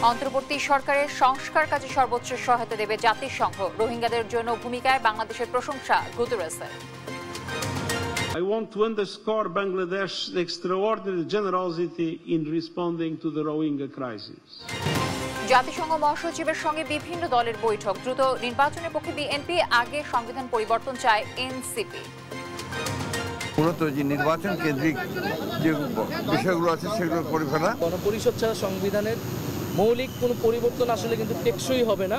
অন্তর্বর্তী সরকারের সংস্কার কাজে সর্বোচ্চ সহায়তা দেবে জাতিসংঘ। রোহিঙ্গাদের জন্য ভূমিকায় বাংলাদেশের প্রশংসা গুতেরেসের। I want to underscore Bangladesh's extraordinary generosity in responding to the Rohingya crisis. জাতিসংঘ মহাসচিবের সঙ্গে বিভিন্ন দলের বৈঠক। দ্রুত নির্বাচনের পক্ষে বিএনপি, আগে সংবিধান পরিবর্তন চায় এনসিপি। মূলত যে নির্বাচন কেন্দ্রিক যে বিষয়গুলো আছে সেগুলো করে ফেলা। গণপরিষদ ছাড়া সংবিধানের মৌলিক কোনো পরিবর্তন আসলে কিন্তু টেকসই হবে না।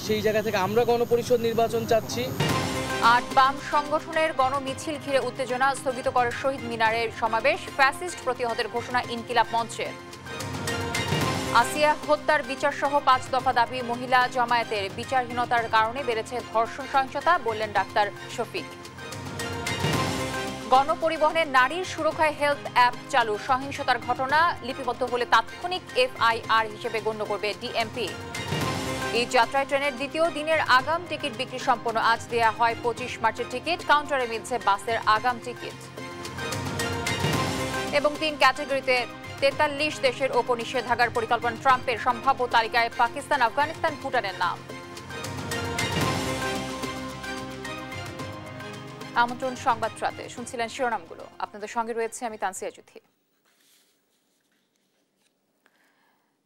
সেই জায়গা থেকে আমরা গণপরিষদ নির্বাচন চাচ্ছি। ৮ বাম সংগঠনের গণমিছিল ঘিরে উত্তেজনা, স্থগিত করে শহীদ মিনারের সমাবেশ। ফ্যাসিস্ট প্রতিহতের ঘোষণা ইনকিলাব মঞ্চের। আসিয়া হত্যার বিচার সহ ৫ দফা দাবি মহিলা জামায়াতের। বিচারহীনতার কারণে বেড়েছে ধর্ষণ সহিংসতা, বললেন ডাক্তার শফিক। গণপরিবহনে নারীর সুরক্ষায় হেলথ অ্যাপ চালু। সহিংসতার ঘটনা লিপিবদ্ধ হলে তাৎক্ষণিক এফআইআর হিসেবে গণ্য করবে ডিএমপি। এই যাত্রায় ট্রেনের দ্বিতীয় দিনের আগাম টিকিট বিক্রি সম্পন্ন। আজ দেয়া হয় ২৫ মার্চের টিকিট। কাউন্টারে মিলছে বাসের আগাম টিকিট। এবং ৩ ক্যাটাগরিতে ৪৩ দেশের ওপর নিষেধাজ্ঞার পরিকল্পনা ট্রাম্পের। সম্ভাব্য তালিকায় পাকিস্তান, আফগানিস্তান, ভুটানের নাম। আমন্ত্রণ সংবাদ রাতে শুনছিলেন শিরোনামগুলো। আপনাদের সঙ্গে রয়েছে আমি তানসিয়া জুথি।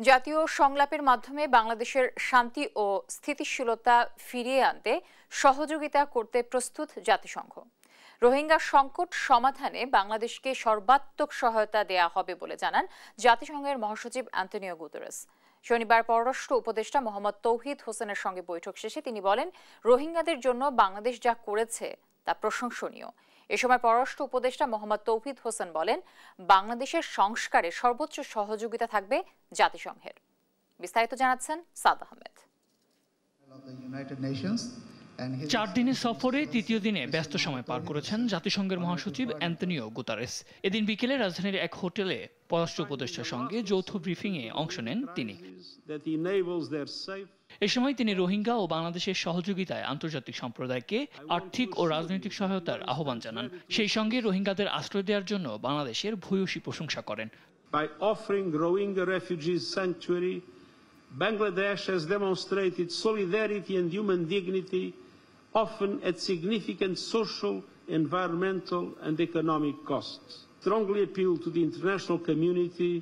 জাতীয় সংলাপের মাধ্যমে বাংলাদেশের শান্তি ও স্থিতিশীলতা ফিরিয়ে আনতে সহযোগিতা করতে প্রস্তুত জাতিসংঘ। রোহিঙ্গা সংকট সমাধানে বাংলাদেশকে সর্বাত্মক সহায়তা দেয়া হবে বলে জানান জাতিসংঘের মহাসচিব অ্যান্টনিও গুতেরেস। শনিবার পররাষ্ট্র উপদেষ্টা মোহাম্মদ তৌহিদ হোসেনের সঙ্গে বৈঠক শেষে তিনি বলেন, রোহিঙ্গাদের জন্য বাংলাদেশ যা করেছে তা প্রশংসনীয়। এ সময় পররাষ্ট্র উপদেষ্টা মোহাম্মদ তৌহিদ হোসেন বলেন, বাংলাদেশের সংস্কারে সর্বোচ্চ সহযোগিতা থাকবে জাতিসংঘের। বিস্তারিত জানাচ্ছেন সাদ আহমেদ। 4 দিনের সফরে তৃতীয় দিনে ব্যস্ত সময় পার করেছেন জাতিসংঘের মহাসচিব অ্যান্টনিও গুতেরেস। এদিন বিকেলে রাজধানীর এক হোটেলে পররাষ্ট্র উপদেষ্টার সঙ্গে যৌথ ব্রিফিংয়ে অংশ নেন তিনি। এ সময় তিনি রোহিঙ্গা ও বাংলাদেশের সহযোগিতায় আন্তর্জাতিক সম্প্রদায়কে আর্থিক ও রাজনৈতিক সহায়তার আহ্বান জানান। সেই সঙ্গে রোহিঙ্গাদের আশ্রয় দেওয়ার জন্য বাংলাদেশের ভূয়সী প্রশংসা করেন। By offering Rohingya refugees sanctuary, Bangladesh has demonstrated solidarity and human dignity, often at significant social, environmental and economic costs. Strongly appeal to the international community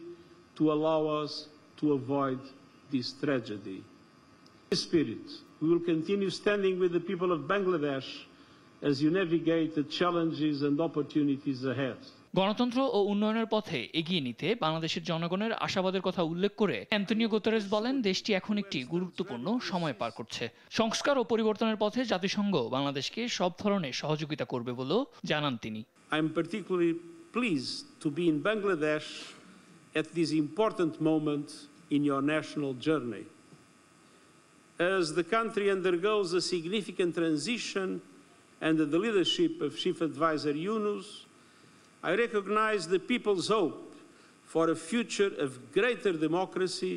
to allow us to avoid this tragedy. In this spirit, we will continue standing with the people of Bangladesh as you navigate the challenges and opportunities ahead. গণতন্ত্র ও উন্নয়নের পথে এগিয়ে নিতে বাংলাদেশের জনগণের আশাবাদের কথা উল্লেখ করে অ্যান্টনিও গুতেরেস বলেন, দেশটি এখন একটি গুরুত্বপূর্ণ সময় পার করছে। সংস্কার ও পরিবর্তনের পথে জাতিসংঘ বাংলাদেশকে সব ধরনের সহযোগিতা করবে বলেও জানান তিনি। I am particularly pleased to be in Bangladesh at this important moment in your national journey. As the country undergoes a significant transition under the leadership of Chief Advisor Yunus, I recognize the people's hope for a future of greater democracy,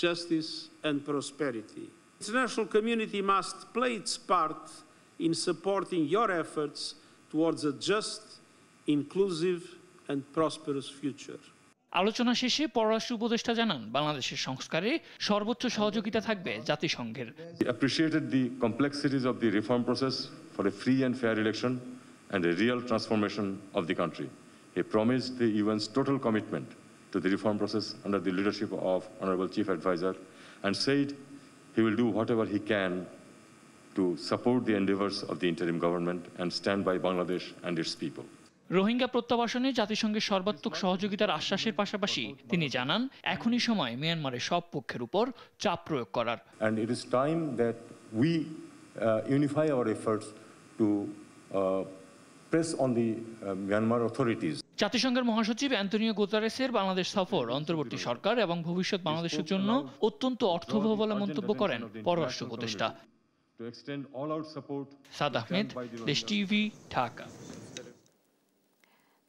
justice and prosperity. The international community must play its part in supporting your efforts towards a just, inclusive and prosperous future. আলোচনা শেষে পররাষ্ট্র উপদেষ্টা জানান, বাংলাদেশের সংস্কারে সর্বোচ্চ সহযোগিতা থাকবে জাতিসংঘের। He appreciated the complexities of the reform process for a free and fair election and a real transformation of the country. He promised the UN's total commitment to the reform process under the leadership of Honorable Chief Advisor and said he will do whatever he can to support the endeavors of the interim government and stand by Bangladesh and its people. Rohingya প্রত্যাবাসনে জাতিসংঘের সর্বাত্মক সহযোগিতার আশ্বাসের পাশাপাশি তিনি জানান, এখনই সময় মিয়ানমারের সব পক্ষের উপর চাপ প্রয়োগ করার। And it is time that we unify our efforts to press on the Myanmar authorities. জাতিসংঘের মহাসচিব অ্যান্টনিও গুতেরেসের বাংলাদেশ সফর অন্তর্বর্তী সরকার এবং ভবিষ্যৎ বাংলাদেশের জন্য অত্যন্ত অর্থবহ বলে মন্তব্য করেন পররাষ্ট্র উপদেষ্টা। সাদ আহমেদ, দেশ টিভি, ঢাকা।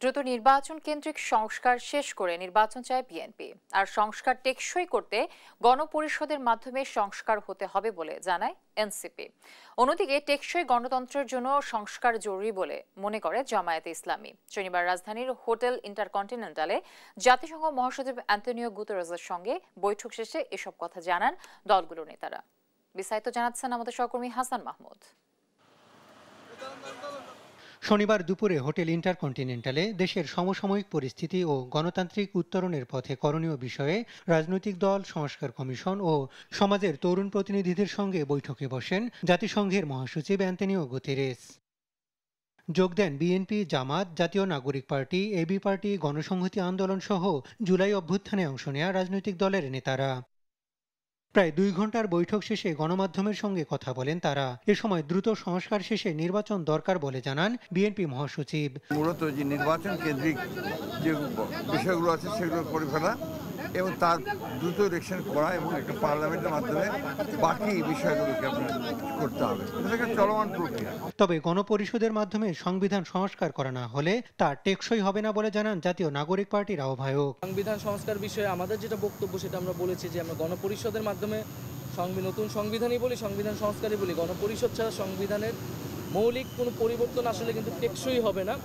দ্রুত নির্বাচন কেন্দ্রিক সংস্কার শেষ করে নির্বাচন চায় বিএনপি। আর সংস্কার টেকসই করতে গণপরিষদের মাধ্যমে সংস্কার হতে হবে বলে জানায় এনসিপি। অন্যদিকে টেকসই গণতন্ত্রের জন্য সংস্কার জরুরি বলে মনে করে জামায়াতে ইসলামী। শনিবার রাজধানীর হোটেল ইন্টারকন্টিনেন্টালে জাতিসংঘ মহাসচিব অ্যান্তোনিও গুতেরেসের সঙ্গে বৈঠক শেষে এসব কথা জানান দলগুলোর নেতারা। বিস্তারিত জানাচ্ছেন আমাদের সহকর্মী হাসান মাহমুদ। শনিবার দুপুরে হোটেল ইন্টারকন্টিনেন্টালে দেশের সমসাময়িক পরিস্থিতি ও গণতান্ত্রিক উত্তরণের পথে করণীয় বিষয়ে রাজনৈতিক দল, সংস্কার কমিশন ও সমাজের তরুণ প্রতিনিধিদের সঙ্গে বৈঠকে বসেন জাতিসংঘের মহাসচিব অ্যান্তোনিও গুতেরেস। যোগ দেন বিএনপি, জামাত, জাতীয় নাগরিক পার্টি, এবি পার্টি, গণসংহতি আন্দোলন সহ জুলাই অভ্যুত্থানে অংশ নেয়া রাজনৈতিক দলের নেতারা। প্রায় 2 ঘন্টার বৈঠক শেষে গণমাধ্যমের সঙ্গে কথা বলেন তারা। এ সময় দ্রুত সংস্কার শেষে নির্বাচন দরকার বলে জানান বিএনপি মহাসচিব। মূলত যে নির্বাচন কেন্দ্রিক যে বিষয়গুলো আছে সেগুলো করে ফেলা এবং তার দ্রুত ইলেকশন করা এবং একটা পার্লামেন্টের মাধ্যমে বাকি বিষয়গুলোকে করতে হবে। এটা একটা চলমান প্রক্রিয়া। তবে গণপরিষদের মাধ্যমে সংবিধান সংস্কার করা না হলে তা টেকসই হবে না বলে জানান জাতীয় নাগরিক পার্টির আহ্বায়ক। সংবিধান সংস্কার বিষয়ে আমাদের যেটা বক্তব্য সেটা আমরা বলেছি যে আমরা গণপরিষদের মাধ্যমে নতুন সংবিধানই বলি, সংবিধান সংস্কারই বলি। গণপরিষদ ছাড়া সংবিধানের মৌলিক কোনো পরিবর্তন আসলে কিন্তু টেকসই হবে না।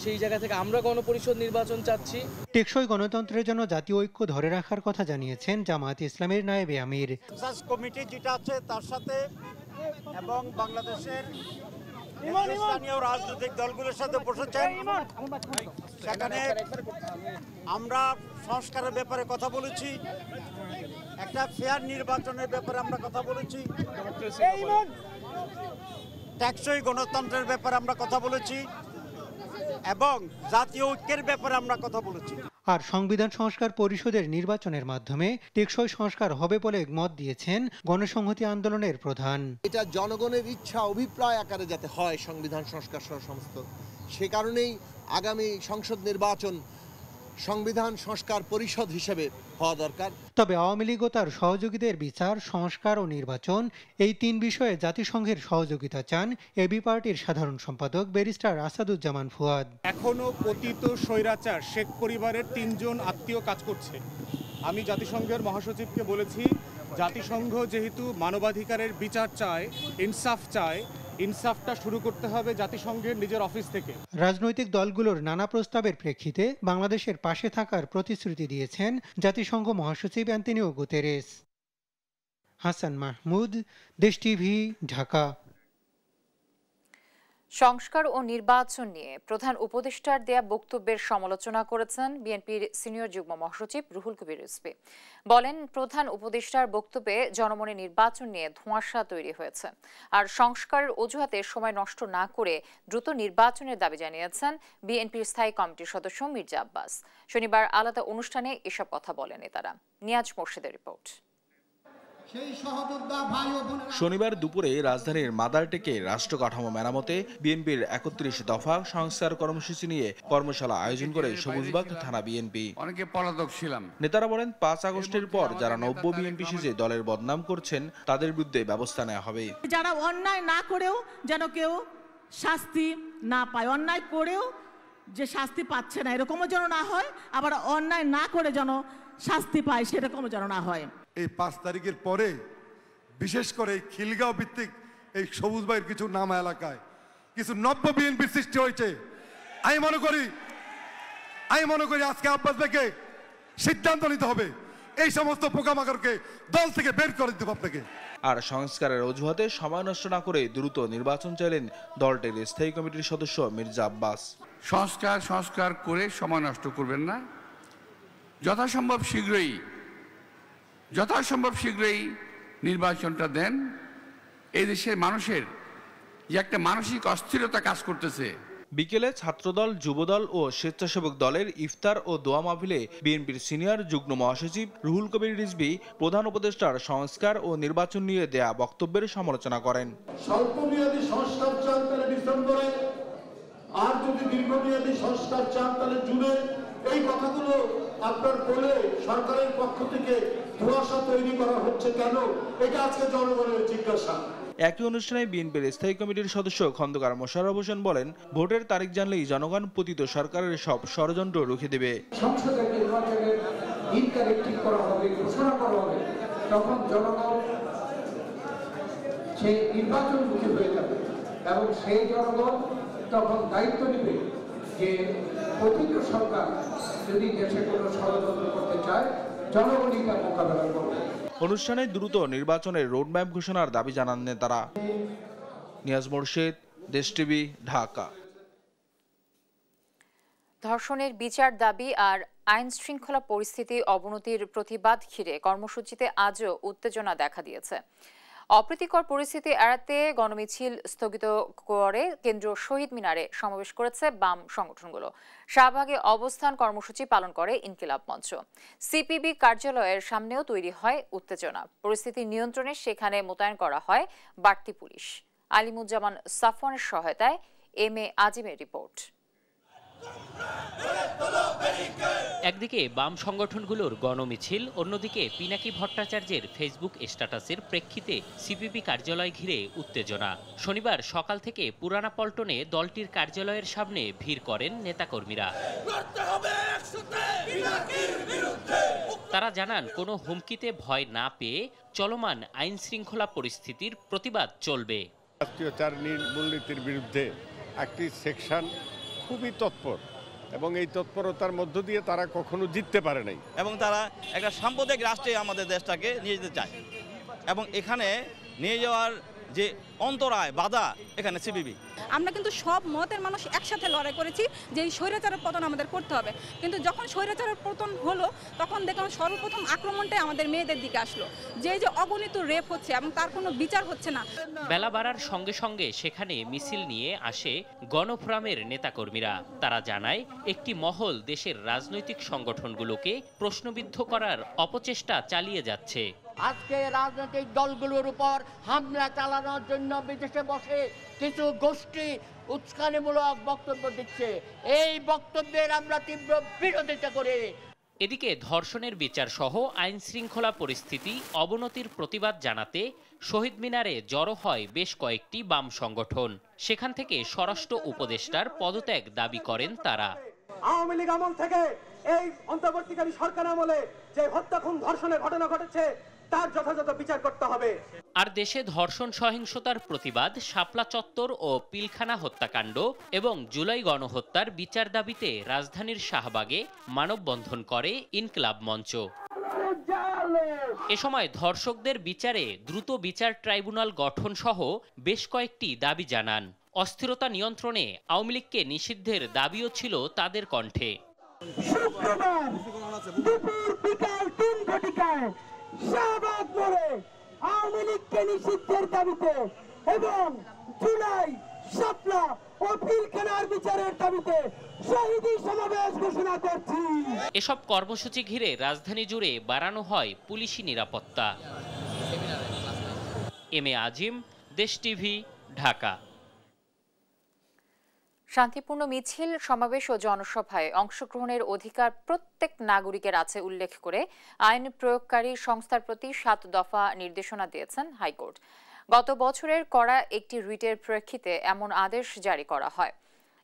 সেই জায়গা থেকে আমরা গণপরিষদ নির্বাচন চাচ্ছি। টেকসই গণতন্ত্রের জন্য জাতীয় ঐক্য ধরে রাখার কথা জানিয়েছেন জামায়াতে ইসলামের নায়েবে আমির। সার্চ কমিটি যেটা আছে তার সাথে এবং বাংলাদেশের স্থানীয় রাজনৈতিক দলগুলোর সাথে বসেছেন। সেখানে আমরা সংস্কারের ব্যাপারে কথা বলেছি, একটা ফেয়ার নির্বাচনের ব্যাপারে আমরা কথা বলেছি, টেকসই গণতন্ত্রের ব্যাপারে আমরা কথা বলেছি এবং জাতীয় ঐক্যের ব্যাপারে আমরা কথা বলেছি। আর সংবিধান সংস্কার পরিষদের নির্বাচনের মাধ্যমে টেকসই সংস্কার হবে বলে মত দিয়েছেন গণসংহতি আন্দোলনের প্রধান। এটা জনগণের ইচ্ছা অভিপ্রায় আকারে যাতে হয় সংবিধান সংস্কার সহ সমস্ত, সে কারণেই আগামী সংসদ নির্বাচন সংবিধান সংস্কার পরিষদ হিসেবে হওয়া দরকার। তবে আওয়ামী লীগ ও তার সহযোগীদের বিচার, সংস্কার ও নির্বাচন এই 3 বিষয়ে জাতিসংঘের সহযোগিতা চান এবি পার্টির সাধারণ সম্পাদক ব্যারিস্টার আসাদুজ্জামান ফুয়াদ। এখনো পতিত স্বৈরাচার শেখ পরিবারের 3 জন আত্মীয় কাজ করছে। আমি জাতিসংঘের মহাসচিবকে বলেছি, জাতিসংঘ যেহেতু মানবাধিকারের বিচার চায়, ইনসাফ চায়, ইনসাফটা শুরু করতে হবে জাতিসংঘের নিজের অফিস থেকে। রাজনৈতিক দলগুলোর নানা প্রস্তাবের প্রেক্ষিতে বাংলাদেশের পাশে থাকার প্রতিশ্রুতি দিয়েছেন জাতিসংঘ মহাসচিব অ্যান্তোনিও গুতেরেস। হাসান মাহমুদ, দেশ টিভি, ঢাকা। সংস্কার ও নির্বাচন নিয়ে প্রধান উপদেষ্টার দেয়া বক্তব্যের সমালোচনা করেছেন বিএনপির সিনিয়র যুগ্ম মহাসচিব রুহুল কবির রিজভী। বলেন, প্রধান উপদেষ্টার বক্তব্যে জনমনে নির্বাচন নিয়ে ধোঁয়াশা তৈরি হয়েছে। আর সংস্কারের অজুহাতে সময় নষ্ট না করে দ্রুত নির্বাচনের দাবি জানিয়েছেন বিএনপির স্থায়ী কমিটির সদস্য মির্জা আব্বাস। শনিবার আলাদা অনুষ্ঠানে এসব কথা বলেন নেতারা। নিয়াজ মোর্শেদের রিপোর্ট। শনিবার দুপুরে রাজধানীর মাদারটেকে রাষ্ট্র কাঠামো মেরামতে বিএনপির 31 দফা সংস্কার কর্মসূচি নিয়ে কর্মশালা আয়োজন করে সবুজবাগ থানা বিএনপি। অনেকে পলাতক ছিলাম। নেতারা বলেন, 5 আগস্টের পর যারা নব্য বিএনপি সেজে দলের বদনাম করছেন তাদের বিরুদ্ধে ব্যবস্থা নেওয়া হবে। যারা অন্যায় না করেও যেন কেউ শাস্তি না পায়, অন্যায় করেও যে শাস্তি পাচ্ছে না এরকমও যেন না হয়, আবার অন্যায় না করে যেন শাস্তি পায় সেরকমও যেন না হয়। এই 5 তারিখের পরে বিশেষ করে খিলগাঁও ভিত্তিক এই সবুজবাইয়ের কিছু নামা এলাকায় কিছু নব্য বিএনপির সৃষ্টি হয়েছে। আমি মনে করি আজকে আব্বাস ভাইকে সিদ্ধান্ত নিতে হবে, এই সমস্ত পোকামাকড়কে দল থেকে বের করে দিতে হবে আপনাকে। আর সংস্কারের অজুহাতে সময় নষ্ট না করে দ্রুত নির্বাচন চাইলেন দলটির স্থায়ী কমিটির সদস্য মির্জা আব্বাস। সংস্কার করে সময় নষ্ট করবেন না, যথাসম্ভব শীঘ্রই নির্বাচনটা দেন। এই দেশের মানুষের যে একটা মানসিক অস্থিরতা কাজ করতেছে। বিকেলে ছাত্রদল, যুবদল ও স্বেচ্ছাসেবক দলের ইফতার ও দোয়া মাহফিলে বিএনপির সিনিয়র যুগ্ম মহাসচিব রুহুল কবির রিজভী প্রধান উপদেষ্টার সংস্কার ও নির্বাচন নিয়ে দেয়া বক্তব্যের সমালোচনা করেন। স্বল্পমেয়াদী সংস্কার চান তাহলে ডিসেম্বরে, আর যদি দীর্ঘমেয়াদী সংস্কার চান তাহলে জুনে। এই কথাগুলো আপনার বলে সরকারের পক্ষ থেকে ধোঁয়াশা তৈরি করা হচ্ছে কেন? এটা আজকে জনগণের জিজ্ঞাসা। একই অনুষ্ঠানে বিএনপির স্থায়ী কমিটির সদস্য খন্দকার মোশাররফ হোসেন বলেন, ভোটের তারিখ জানলেই জনগণ পতিত সরকারের সব ষড়যন্ত্র রুখে দেবে। সংসদের নির্বাচনের দিন তারিখ ঠিক করা হবে, ঘোষণা করা হবে, তখন জনগণ সেই নির্বাচনমুখী হয়ে যাবে এবং সেই জনগণ তখন দায়িত্ব নেবে যে পতিত সরকার যদি দেশে কোনো ষড়যন্ত্র করতে চায় জনগণই তার মোকাবেলা করবে। অনুষ্ঠানে দ্রুত নির্বাচনের রোডম্যাপ ঘোষণার দাবি জানান নেতারা। নিয়াজ মোরশেদ, দেশ টিভি, ঢাকা। ধর্ষণের বিচার দাবি আর আইন শৃঙ্খলা পরিস্থিতি অবনতির প্রতিবাদ ঘিরে কর্মসূচিতে আজও উত্তেজনা দেখা দিয়েছে। অপ্রীতিকর পরিস্থিতি এড়াতে গণমিছিল স্থগিত করে কেন্দ্রীয় শহীদ মিনারে সমাবেশ করেছে বাম সংগঠনগুলো। শাহবাগে অবস্থান কর্মসূচি পালন করে ইনকিলাব মঞ্চ। সিপিবি কার্যালয়ের সামনেও তৈরি হয় উত্তেজনা। পরিস্থিতি নিয়ন্ত্রণে সেখানে মোতায়েন করা হয় বাড়তি পুলিশ। আলিমুজ্জামান সাফওয়ানের সহায়তায় এম এ আজিমের রিপোর্ট। একদিকে বাম সংগঠনগুলোর গণমিছিল, অন্যদিকে পিনাকি ভট্টাচার্যের ফেসবুক স্ট্যাটাসের প্রেক্ষিতে সিপিবি কার্যালয় ঘিরে উত্তেজনা। শনিবার সকাল থেকে পুরানা পল্টনে দলটির কার্যালয়ের সামনে ভিড় করেন নেতাকর্মীরা। তারা জানান, কোনো হুমকিতে ভয় না পেয়ে চলমান আইন শৃঙ্খলা পরিস্থিতির প্রতিবাদ চলবে। রাষ্ট্রীয়চার মূলনীতির বিরুদ্ধে একটি সেকশন খুবই তৎপর এবং এই তৎপরতার মধ্য দিয়ে তারা কখনো জিততে পারে নাই এবং তারা একটা সাম্প্রদায়িক রাষ্ট্রে আমাদের দেশটাকে নিয়ে যেতে চায় এবং এখানে নিয়ে যাওয়ার যে অন্তরায় বাধা এখানে সিপিবি। আমরা কিন্তু সব মতের মানুষ একসাথে লড়াই করেছি যে এই স্বৈরাচারের পতন আমাদের করতে হবে, কিন্তু যখন স্বৈরাচারের পতন হলো তখন দেখলাম সর্বপ্রথম আক্রমণটাই আমাদের মেয়েদের দিকে আসলো, যে অগণিত রেপ হচ্ছে এবং তার কোনো বিচার হচ্ছে না। বেলা বাড়ার সঙ্গে সঙ্গে সেখানে মিছিল নিয়ে আসে গণফোরামের নেতাকর্মীরা। তারা জানায়, একটি মহল দেশের রাজনৈতিক সংগঠনগুলোকে প্রশ্নবিদ্ধ করার অপচেষ্টা চালিয়ে যাচ্ছে। আজকে রাজনৈতিক দলগুলোর উপর হামলা চালানোর জন্য বিদেশে বসে কিছু গোষ্ঠী উস্কানিমূলক বক্তব্য দিচ্ছে। এই বক্তব্যের আমরা তীব্র বিরোধিতা করি। এদিকে ধর্ষণের বিচার সহ আইন শৃঙ্খলা পরিস্থিতি অবনতির প্রতিবাদ জানাতে শহীদ মিনারে জড়ো হয় বেশ কয়েকটি বাম সংগঠন। সেখান থেকে স্বরাষ্ট্র উপদেষ্টার পদত্যাগ দাবি করেন তারা। আওয়ামী লীগ আমল থেকে এই অন্তর্বর্তীকালী সরকার আমলে যে হত্যা খুন ধর্ষণের ঘটনা ঘটেছে তার যথাযথ বিচার করতে হবে। আর দেশে ধর্ষণ সহিংসতার প্রতিবাদ, শাপলা চত্বর ও পিলখানা হত্যাকাণ্ড এবং জুলাই গণহত্যার বিচার দাবিতে রাজধানীর শাহবাগে মানববন্ধন করে ইনকিলাব মঞ্চ। এ সময় ধর্ষকদের বিচারে দ্রুত বিচার ট্রাইব্যুনাল গঠন সহ বেশ কয়েকটি দাবি জানান। অস্থিরতা নিয়ন্ত্রণে আওয়ামী লীগকে নিষিদ্ধের দাবিও ছিল তাদের কণ্ঠে। শুক্রবার দুপুর বিকাল 3 ঘটিকায় শাহবাগ মোড়ে আওয়ামী লীগকে নিষিদ্ধের দাবিতে এবং জুলাই, শাপলা ও পিলখানার বিচারের দাবিতে শহীদ সমাবেশ ঘোষণা করছি। এসব কর্মসূচি ঘিরে রাজধানী জুড়ে বাড়ানো হয় পুলিশি নিরাপত্তা। এম এ আজিম, দেশ টিভি, ঢাকা। শান্তিপূর্ণ মিছিল, সমাবেশ ও জনসভায় অংশগ্রহণের অধিকার প্রত্যেক নাগরিকের আছে উল্লেখ করে আইন প্রয়োগকারী সংস্থার প্রতি 7 দফা নির্দেশনা দিয়েছেন হাইকোর্ট। গত বছরের করা একটি রিটের প্রেক্ষিতে এমন আদেশ জারি করা হয়।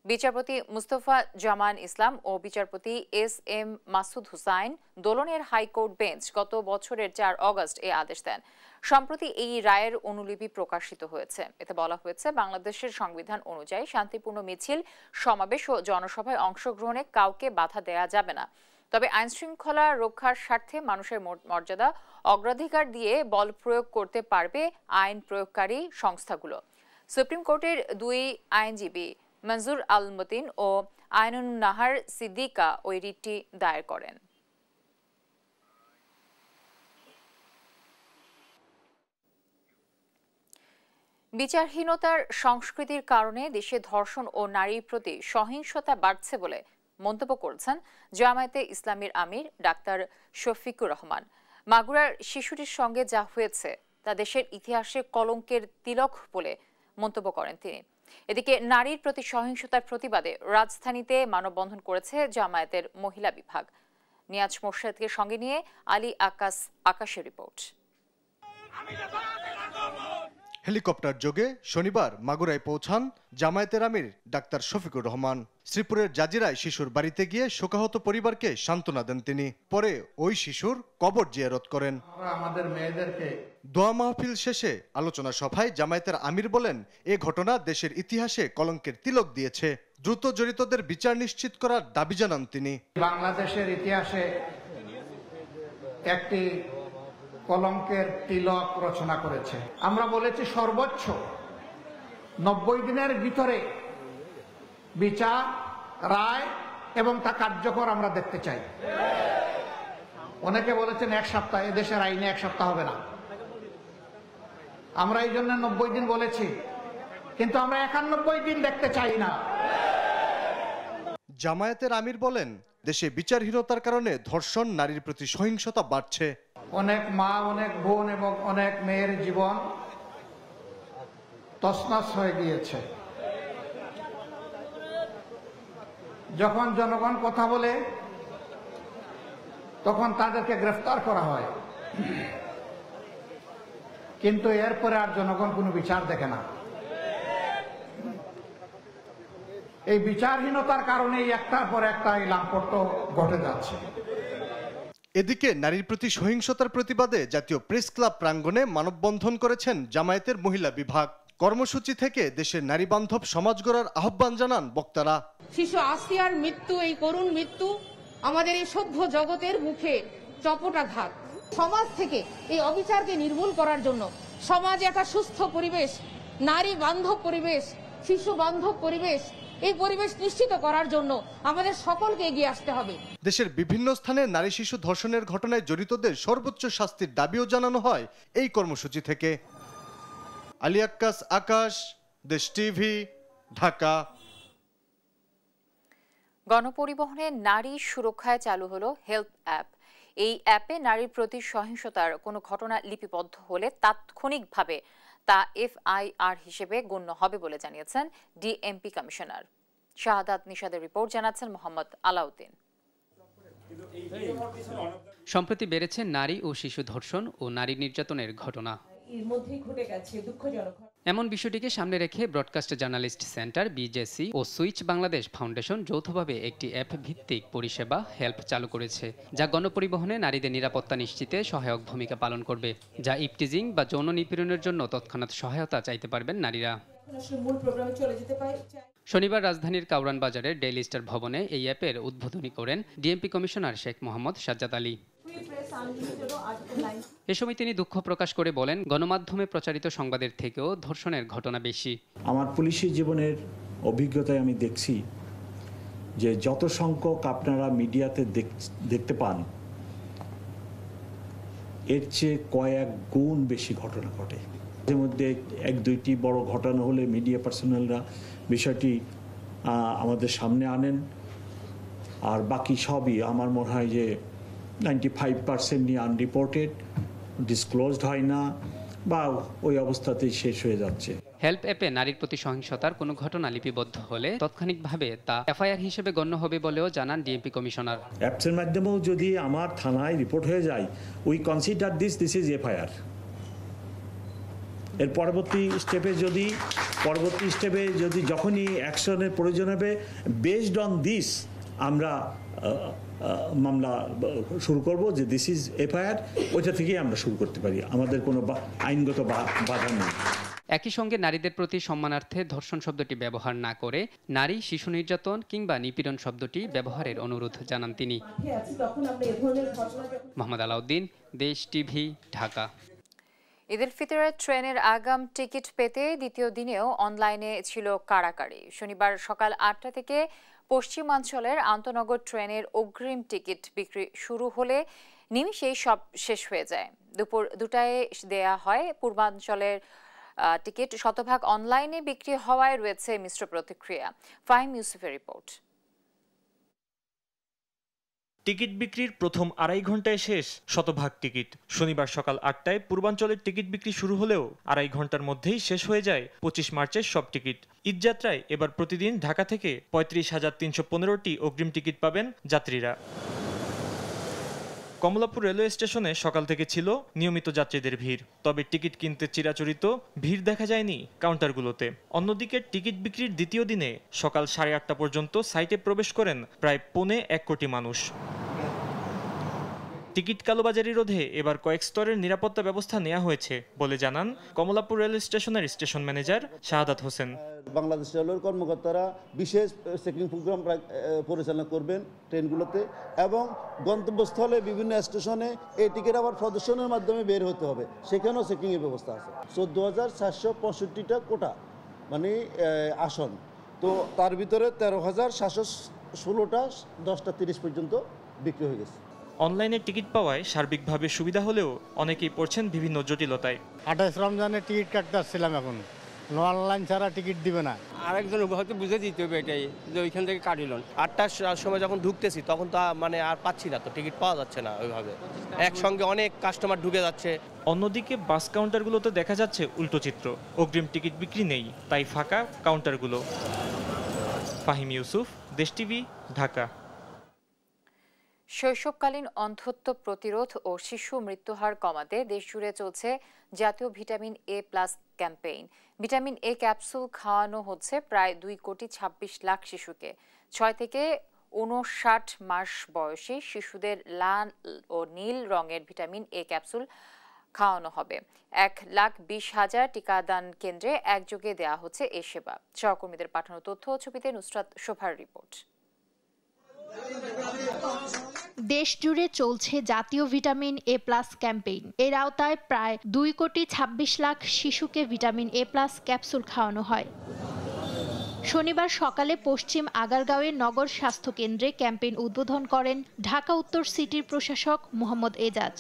বিচারপতি মুস্তফা জামান ইসলাম ও বিচারপতি এস এম মাসুদ হুসাইন দোলনের হাইকোর্ট বেঞ্চ গত বছরের 4 অগস্ট এই আদেশ দেন। সম্প্রতি এই রায়ের অনুলিপি প্রকাশিত হয়েছে। এতে বলা হয়েছে, বাংলাদেশের সংবিধান অনুযায়ী শান্তিপূর্ণ মিছিল, সমাবেশ ও জনসভায় অংশগ্রহণে কাউকে বাধা দেয়া যাবে না। তবে আইন শৃঙ্খলা রক্ষার স্বার্থে মানুষের মর্যাদা অগ্রাধিকার দিয়ে বল প্রয়োগ করতে পারবে আইন প্রয়োগকারী সংস্থাগুলো। সুপ্রিম কোর্টের 2 আইনজীবী মনজুর আল মতিন ও আইনুন নাহার সিদ্দিকা ওই রিটটি দায়ের করেন। বিচারহীনতার সংস্কৃতির কারণে দেশে ধর্ষণ ও নারীর প্রতি সহিংসতা বাড়ছে বলে মন্তব্য করেছেন জামায়াতে ইসলামীর আমির ডাক্তার শফিকুর রহমান। মাগুরার শিশুটির সঙ্গে যা হয়েছে তা দেশের ইতিহাসে কলঙ্কের তিলক বলে মন্তব্য করেন তিনি। এদিকে নারীর প্রতি সহিংসতার প্রতিবাদে রাজধানীতে মানববন্ধন করেছে জামায়াতের মহিলা বিভাগ। নিয়াজ মোর্শেদকে সঙ্গে নিয়ে আলী আকাশের রিপোর্ট। হেলিকপ্টার যোগে শনিবার মাগুরায় পৌঁছান জামায়াতের আমির ডাক্তার শফিকুর রহমান। শ্রীপুরের জাজিরায় শিশুর বাড়িতে গিয়ে শোকাহত পরিবারকে সান্ত্বনা দেন তিনি। পরে ওই শিশুর কবর জিয়ারত করেন। আমাদের মেয়েদেরকে দোয়া মাহফিল শেষে আলোচনা সভায় জামায়াতের আমির বলেন, এ ঘটনা দেশের ইতিহাসে কলঙ্কের তিলক দিয়েছে। দ্রুত জড়িতদের বিচার নিশ্চিত করার দাবি জানান তিনি। বাংলাদেশের ইতিহাসে একটি কলঙ্কের তিলক রচনা করেছে। আমরা বলেছি সর্বোচ্চ 90 দিনের ভিতরে বিচার, রায় এবং তা কার্যকর আমরা দেখতে চাই। অনেকে বলেছেন 1 সপ্তাহ, এদেশের আইনে 1 সপ্তাহ হবে না। আমরা এই জন্য 90 দিন বলেছি, কিন্তু আমরা 91 দিন দেখতে চাই না। জামায়াতের আমির বলেন, দেশে বিচারহীনতার কারণে ধর্ষণ, নারীর প্রতি সহিংসতা বাড়ছে। অনেক মা, অনেক বোন এবং অনেক মেয়ের জীবন তছনছ হয়ে গিয়েছে। যখন জনগণ কথা বলে তখন তাদেরকে গ্রেফতার করা হয়, কিন্তু এরপরে আর জনগণ কোনো বিচার দেখে না। এই বিচারহীনতার কারণেই একটার পর একটা এই লাম্পট ঘটে যাচ্ছে। এদিকে নারীর প্রতি সহিংসতার প্রতিবাদে জাতীয় প্রেস ক্লাব প্রাঙ্গণে মানববন্ধন করেছেন জামায়াতের মহিলা বিভাগ। কর্মসূচি থেকে দেশের নারী বান্ধব সমাজ গড়ার আহ্বান জানান বক্তারা। শিশু আসিয়ার মৃত্যু, এই করুণ মৃত্যু আমাদের এই সভ্য জগতের মুখে চপটাঘাত। সমাজ থেকে এই অবিচারকে নির্মূল করার জন্য সমাজে একটা সুস্থ পরিবেশ, নারী বান্ধব পরিবেশ, শিশু বান্ধব পরিবেশ, এই পরিবেশ নিশ্চিত করার জন্য আমাদের সকলকে এগিয়ে আসতে হবে। দেশের বিভিন্ন স্থানে নারী শিশু ধর্ষণের ঘটনায় জড়িতদের সর্বোচ্চ শাস্তির দাবিও জানানো হয় এই কর্মসূচি থেকে। আলী আক্কাস, আকাশ, দেশ টিভি, ঢাকা। গণপরিবহনে নারী সুরক্ষায় চালু হলো হেল্প অ্যাপ। এই অ্যাপে নারীর প্রতি সহিংসতার কোনো ঘটনা লিপিবদ্ধ হলে তাৎক্ষণিকভাবে তা এফআইআর হিসেবে গণ্য হবে বলে জানিয়েছেন ডিএমপি কমিশনার। শাহাদাত নিশাদের রিপোর্ট জানাচ্ছেন মোহাম্মদ আলাউদ্দিন। সম্প্রতি বেড়েছে নারী ও শিশু ধর্ষণ ও নারী নির্যাতনের ঘটনা। এমন বিষয়টিকে সামনে রেখে ব্রডকাস্ট জার্নালিস্ট সেন্টার, বিজেসি ও সুইচ বাংলাদেশ ফাউন্ডেশন যৌথভাবে একটি অ্যাপ ভিত্তিক পরিষেবা হেল্প চালু করেছে, যা গণপরিবহনে নারীদের নিরাপত্তা নিশ্চিতে সহায়ক ভূমিকা পালন করবে, যা ইপটিজিং বা যৌন নিপীড়নের জন্য তৎক্ষণাৎ সহায়তা চাইতে পারবেন নারীরা। শনিবার রাজধানীর কাউরান বাজারের ডেইলি স্টার ভবনে এই অ্যাপের উদ্বোধনী করেন ডিএমপি কমিশনার শেখ মোহাম্মদ সাজ্জাদ আলী। এ সময় তিনি দুঃখ প্রকাশ করে বলেন, গণমাধ্যমে প্রচারিত সংবাদের থেকেও ধর্ষণের ঘটনা বেশি। আমার পুলিশি জীবনের অভিজ্ঞতায় আমি দেখছি যে যত সংখ্যক আপনারা মিডিয়াতে দেখতে পান, এর চেয়ে কয়েক গুণ বেশি ঘটনা ঘটে। এর মধ্যে 1-2টি বড় ঘটনা হলে মিডিয়া পার্সোনালরা বিষয়টি আমাদের সামনে আনেন, আর বাকি সবই আমার মনে হয় যে 95% আনরিপোর্টেড, ডিসক্লোজড হয় না বা ওই অবস্থাতেই শেষ হয়ে যাচ্ছে। হেল্প অ্যাপে নারীর প্রতি সহিংসতার কোনো ঘটনা লিপিবদ্ধ হলে তাৎক্ষণিকভাবে তা এফআইআর হিসেবে গণ্য হবে বলেও জানান ডিএমপি কমিশনার। অ্যাপসের মাধ্যমেও যদি আমার থানায় রিপোর্ট হয়ে যায়, we consider this is FIR. এর পরবর্তী স্টেপে যদি যখনই অ্যাকশনের প্রয়োজন হবে, বেসড অন দিস আমরা মামলা শুরু করব, যে দিস ইজ এফআইআর, ওইটা থেকেই আমরা শুরু করতে পারি, আমাদের কোনো আইনগত বাধা নেই। একই সঙ্গে নারীদের প্রতি সম্মানার্থে ধর্ষণ শব্দটি ব্যবহার না করে নারী, শিশু নির্যাতন কিংবা নিপীড়ন শব্দটি ব্যবহারের অনুরোধ জানান তিনি। মোহাম্মদ আলাউদ্দিন, দেশ টিভি, ঢাকা। ঈদ উল ফিতরের ট্রেনের আগাম টিকিট পেতে দ্বিতীয় দিনেও অনলাইনে ছিল কাড়াকাড়ি। শনিবার সকাল 8টা থেকে পশ্চিমাঞ্চলের আন্তনগর ট্রেনের অগ্রিম টিকিট বিক্রি শুরু হলে নিমিষেই সব শেষ হয়ে যায়। দুপুর 2টায় দেয়া হয় পূর্বাঞ্চলের টিকিট। শতভাগ অনলাইনে বিক্রি হওয়ায় রয়েছে মিশ্র প্রতিক্রিয়া। ফাহিম ইউসুফের রিপোর্ট। টিকিট বিক্রির প্রথম 2.5 ঘন্টায় শেষ শতভাগ টিকিট। শনিবার সকাল 8টায় পূর্বাঞ্চলের টিকিট বিক্রি শুরু হলেও 2.5 ঘন্টার মধ্যেই শেষ হয়ে যায় 25 মার্চের সব টিকিট। ঈদযাত্রায় এবার প্রতিদিন ঢাকা থেকে 35,315টি অগ্রিম টিকিট পাবেন যাত্রীরা। কমলাপুর রেলওয়ে স্টেশনে সকাল থেকে ছিল নিয়মিত যাত্রীদের ভিড়, তবে টিকিট কিনতে চিরাচরিত ভিড় দেখা যায়নি কাউন্টারগুলোতে। অন্যদিকে টিকিট বিক্রির দ্বিতীয় দিনে সকাল 8:30 পর্যন্ত সাইটে প্রবেশ করেন প্রায় 1.25 কোটি মানুষ। টিকিট কালোবাজারি রোধে এবার কয়েক স্তরের নিরাপত্তা ব্যবস্থা নেওয়া হয়েছে বলে জানান কমলাপুর রেল স্টেশনের স্টেশন ম্যানেজার শাহাদাত হোসেন। বাংলাদেশ রেলওয়ের কর্মকর্তারা বিশেষ চেকিং প্রোগ্রাম পরিচালনা করবেন ট্রেনগুলোতে, এবং গন্তব্যস্থলে বিভিন্ন স্টেশনে এই টিকিট আবার প্রদর্শনের মাধ্যমে বের হতে হবে, সেখানেও চেকিংয়ের ব্যবস্থা আছে। 14,465টা কোটা মানে আসন, তো তার ভিতরে 13,716টা 10:30 পর্যন্ত বিক্রি হয়ে গেছে। অনলাইনে টিকিট পাওয়ায় সার্বিকভাবে সুবিধা হলেও অনেকেই পড়ছেন বিভিন্ন জটিলতায়। 28 রমজানের টিকিট কাটতে আসছিলাম, এখন অনলাইন ছাড়া টিকিট দিবে না। আরেকজন হয়তো বুঝে দিতে হবে এটাই যে ওইখান থেকে কাটিল। 8টার সময় যখন ঢুকতেছি তখন তো মানে আর পাচ্ছি না, তো টিকিট পাওয়া যাচ্ছে না ওইভাবে, একসঙ্গে অনেক কাস্টমার ঢুকে যাচ্ছে। অন্যদিকে বাস কাউন্টারগুলোতে দেখা যাচ্ছে উল্টো চিত্র, অগ্রিম টিকিট বিক্রি নেই, তাই ফাঁকা কাউন্টারগুলো। ফাহিম ইউসুফ, দেশ টিভি, ঢাকা। শৈশবকালীন অন্ধত্ব প্রতিরোধ ও শিশু মৃত্যুহার কমাতে দেশজুড়ে চলছে জাতীয় vitamin A plus campaign. Vitamin A capsule খাওয়ানো হচ্ছে প্রায় 2,26 লাখ শিশুকে। 6 থেকে 59 মাস বয়সী শিশুদের লাল ও নীল রঙের ভিটামিন এ ক্যাপসুল খাওয়ানো হবে। 1,20,000 টিকাদান কেন্দ্রে একযোগে দেওয়া হচ্ছে এই সেবা। সহকর্মীদের পাঠানো তথ্য ও ছবিতে নুসরাত শোভার রিপোর্ট। দেশ জুড়ে চলছে জাতীয় ভিটামিন এ প্লাস ক্যাম্পেইন। এর আওতায় প্রায় 2,26 লাখ শিশুকে ভিটামিন এ প্লাস ক্যাপসুল খাওয়ানো হয়। শনিবার সকালে পশ্চিম আগারগাঁওয়ের নগর স্বাস্থ্য কেন্দ্রে ক্যাম্পেইন উদ্বোধন করেন ঢাকা উত্তর সিটির প্রশাসক মোহাম্মদ এজাজ।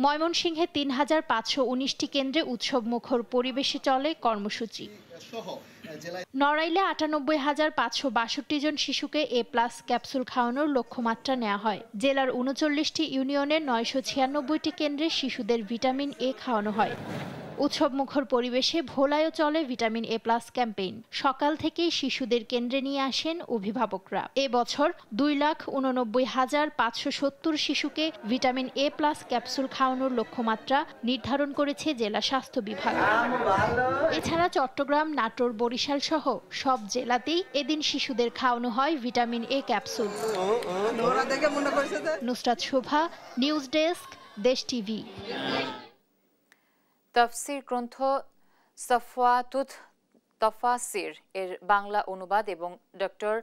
ময়মনসিংহে 3,519টি কেন্দ্রে উৎসবমুখর পরিবেশে চলে কর্মসূচি। নড়াইলে 98,562 জন শিশুকে এ প্লাস ক্যাপসুল খাওয়ানোর লক্ষ্যমাত্রা নেওয়া হয়। জেলার 39টি ইউনিয়নের 996টি কেন্দ্রে শিশুদের ভিটামিন এ খাওয়ানো হয়। উৎসবমুখর পরিবেশে ভোলায়ও চলে ভিটামিন এ প্লাস ক্যাম্পেইন। সকাল থেকেই শিশুদের কেন্দ্রে নিয়ে আসেন অভিভাবকরা। এবছর 2,89,570 শিশুকে ভিটামিন এ প্লাস ক্যাপসুল খাওয়ানোর লক্ষ্যমাত্রা নির্ধারণ করেছে জেলা স্বাস্থ্য বিভাগ। এছাড়া চট্টগ্রাম, নাটোর, বরিশাল সহ সব জেলাতেই এদিন শিশুদের খাওয়ানো হয় vitamin A capsule. Nusrat Shobha, news desk, দেশ টিভি। তাফসির গ্রন্থ সফওয়াতুত তফাসির এর বাংলা অনুবাদ এবং ডক্টর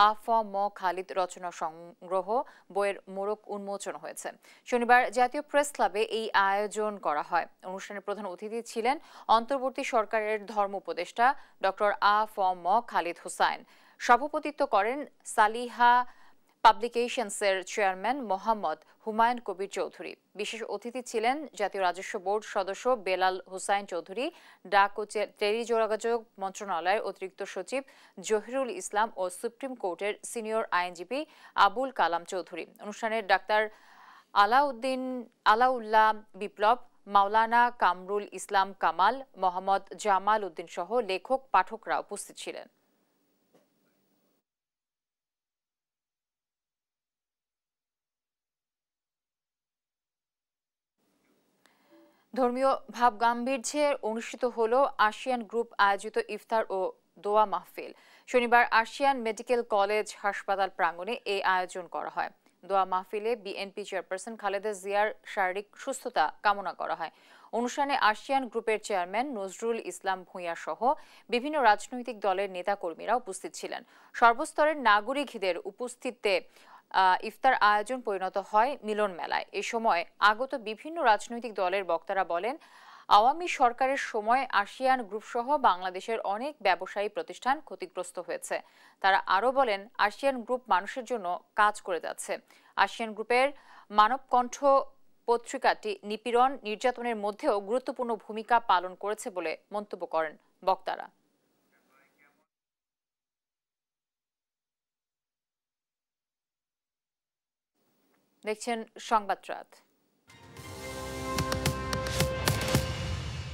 আ.ফ.ম. খালিদ রচনা সংগ্রহ বইয়ের মোড়ক উন্মোচন হয়েছে। শনিবার জাতীয় প্রেস ক্লাবে এই আয়োজন করা হয়। অনুষ্ঠানে প্রধান অতিথি ছিলেন অন্তর্বর্তী সরকারের ধর্ম উপদেষ্টা ডক্টর আ.ফ.ম. খালিদ হোসাইন। সভাপতিত্ব করেন সালিহা পাবলিকেশনসের চেয়ারম্যান মোহাম্মদ হুমায়ুন কবির চৌধুরী। বিশেষ অতিথি ছিলেন জাতীয় রাজস্ব বোর্ড সদস্য বেলাল হুসাইন চৌধুরী, ডাক ও টেলিযোগাযোগ মন্ত্রণালয়ের অতিরিক্ত সচিব জহিরুল ইসলাম ও সুপ্রিম কোর্টের সিনিয়র আইনজীবী আবুল কালাম চৌধুরী। অনুষ্ঠানে ডাক্তার আলাউল্লাহ বিপ্লব, মাওলানা কামরুল ইসলাম কামাল, মোহাম্মদ জামাল উদ্দিন সহ লেখক পাঠকরা উপস্থিত ছিলেন। ধর্মীয় ভাবগাম্ভীর্যে অনুষ্ঠিত হল আসিয়ান গ্রুপ আয়োজিত ইফতার ও দোয়া মাহফিল। শনিবার আসিয়ান মেডিকেল কলেজ হাসপাতাল প্রাঙ্গণে এই আয়োজন করা হয়। দোয়া মাহফিলে বিএনপি চেয়ারপারসন খালেদা জিয়ার শারীরিক সুস্থতা কামনা করা হয়। অনুষ্ঠানে আসিয়ান গ্রুপের চেয়ারম্যান নজরুল ইসলাম ভূঁইয়া সহ বিভিন্ন রাজনৈতিক দলের নেতাকর্মীরা উপস্থিত ছিলেন। সর্বস্তরের নাগরিকদের উপস্থিতিতে ইফতার আয়োজন পরিণত হয় মিলন মেলায়। এ সময় আগত বিভিন্ন রাজনৈতিক দলের বক্তারা বলেন, আওয়ামী সরকারের সময় আসিয়ান গ্রুপ সহ বাংলাদেশের অনেক ব্যবসায়ী প্রতিষ্ঠান ক্ষতিগ্রস্ত হয়েছে। তারা আরও বলেন, আসিয়ান গ্রুপ মানুষের জন্য কাজ করে যাচ্ছে। আসিয়ান গ্রুপের মানবকণ্ঠ পত্রিকাটি নিপীড়ন, নির্যাতনের মধ্যেও গুরুত্বপূর্ণ ভূমিকা পালন করেছে বলে মন্তব্য করেন বক্তারা। দেখছেন সংবাদ রাত।